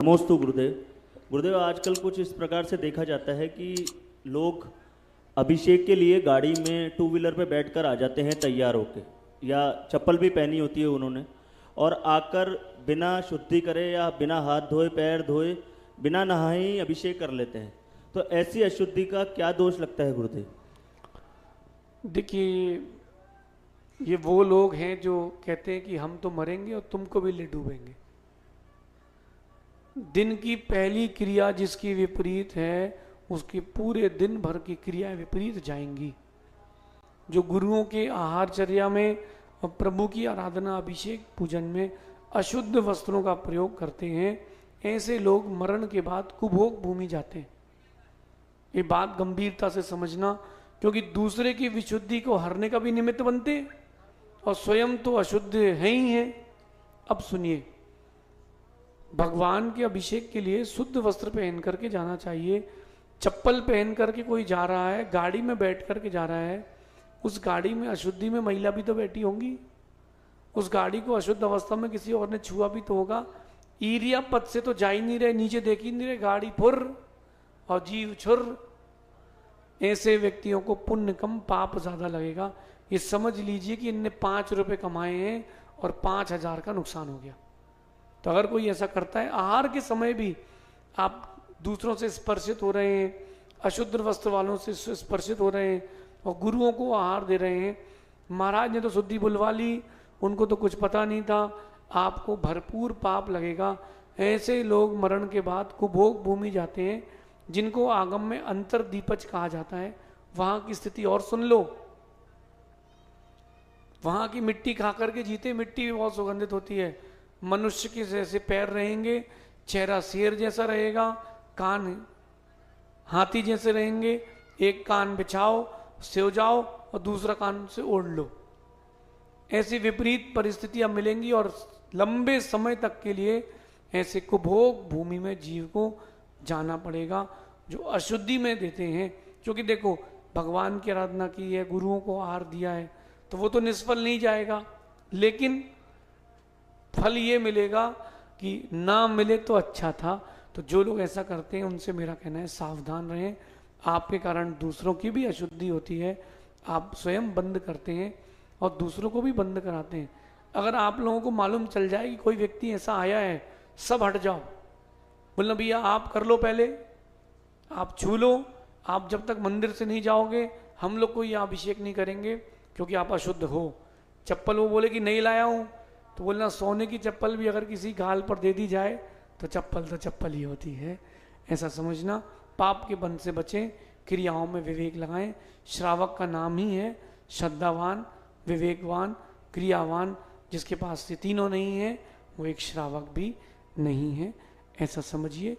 नमोस्तु गुरुदेव। गुरुदेव, आजकल कुछ इस प्रकार से देखा जाता है कि लोग अभिषेक के लिए गाड़ी में टू व्हीलर पे बैठकर आ जाते हैं तैयार होके, या चप्पल भी पहनी होती है उन्होंने, और आकर बिना शुद्धि करे या बिना हाथ धोए पैर धोए बिना नहाए ही अभिषेक कर लेते हैं। तो ऐसी अशुद्धि का क्या दोष लगता है गुरुदेव? देखिए, ये वो लोग हैं जो कहते हैं कि हम तो मरेंगे और तुमको भी ले डूबेंगे। दिन की पहली क्रिया जिसकी विपरीत है, उसके पूरे दिन भर की क्रियाएं विपरीत जाएंगी। जो गुरुओं के आहारचर्या में और प्रभु की आराधना अभिषेक पूजन में अशुद्ध वस्त्रों का प्रयोग करते हैं, ऐसे लोग मरण के बाद कुभोग भूमि जाते हैं। ये बात गंभीरता से समझना, क्योंकि दूसरे की विशुद्धि को हरने का भी निमित्त बनते हैं और स्वयं तो अशुद्ध है ही है। अब सुनिए, भगवान के अभिषेक के लिए शुद्ध वस्त्र पहन करके जाना चाहिए। चप्पल पहन करके कोई जा रहा है, गाड़ी में बैठ करके जा रहा है, उस गाड़ी में अशुद्धि में महिला भी तो बैठी होंगी। उस गाड़ी को अशुद्ध अवस्था में किसी और ने छुआ भी तो होगा। ईरिया पथ से तो जा ही नहीं रहे, नीचे देख ही नहीं रहे, गाड़ी फुर और जीव छुर। ऐसे व्यक्तियों को पुण्य कम पाप ज्यादा लगेगा। ये समझ लीजिए कि इनने 5 रुपए कमाए हैं और 5,000 का नुकसान हो गया। तो अगर कोई ऐसा करता है, आहार के समय भी आप दूसरों से स्पर्शित हो रहे हैं, अशुद्ध वस्त्र वालों से स्पर्शित हो रहे हैं और गुरुओं को आहार दे रहे हैं। महाराज ने तो शुद्धि बुलवा ली, उनको तो कुछ पता नहीं था, आपको भरपूर पाप लगेगा। ऐसे लोग मरण के बाद कुभोग भूमि जाते हैं, जिनको आगम में अंतर दीपच कहा जाता है। वहां की स्थिति और सुन लो। वहां की मिट्टी खा करके जीते, मिट्टी भी बहुत सुगंधित होती है। मनुष्य के जैसे पैर रहेंगे, चेहरा शेर जैसा रहेगा, कान हाथी जैसे रहेंगे। एक कान बिछाओ, सो जाओ और दूसरा कान से ओढ़ लो। ऐसी विपरीत परिस्थितियां मिलेंगी और लंबे समय तक के लिए ऐसे कुभोग भूमि में जीव को जाना पड़ेगा, जो अशुद्धि में देते हैं। क्योंकि देखो, भगवान की आराधना की है, गुरुओं को आहार दिया है, तो वो तो निष्फल नहीं जाएगा, लेकिन फल ये मिलेगा कि ना मिले तो अच्छा था। तो जो लोग ऐसा करते हैं, उनसे मेरा कहना है सावधान रहें। आपके कारण दूसरों की भी अशुद्धि होती है। आप स्वयं बंद करते हैं और दूसरों को भी बंद कराते हैं। अगर आप लोगों को मालूम चल जाए कि कोई व्यक्ति ऐसा आया है, सब हट जाओ, बोलना भैया आप कर लो, पहले आप छू लो, आप जब तक मंदिर से नहीं जाओगे हम लोग कोई अभिषेक नहीं करेंगे, क्योंकि आप अशुद्ध हो। चप्पल वो बोले कि नहीं लाया हूं, तो बोलना सोने की चप्पल भी अगर किसी गाल पर दे दी जाए तो चप्पल ही होती है। ऐसा समझना। पाप के बंध से बचें, क्रियाओं में विवेक लगाएं। श्रावक का नाम ही है श्रद्धावान, विवेकवान, क्रियावान। जिसके पास ये तीनों नहीं है, वो एक श्रावक भी नहीं है। ऐसा समझिए।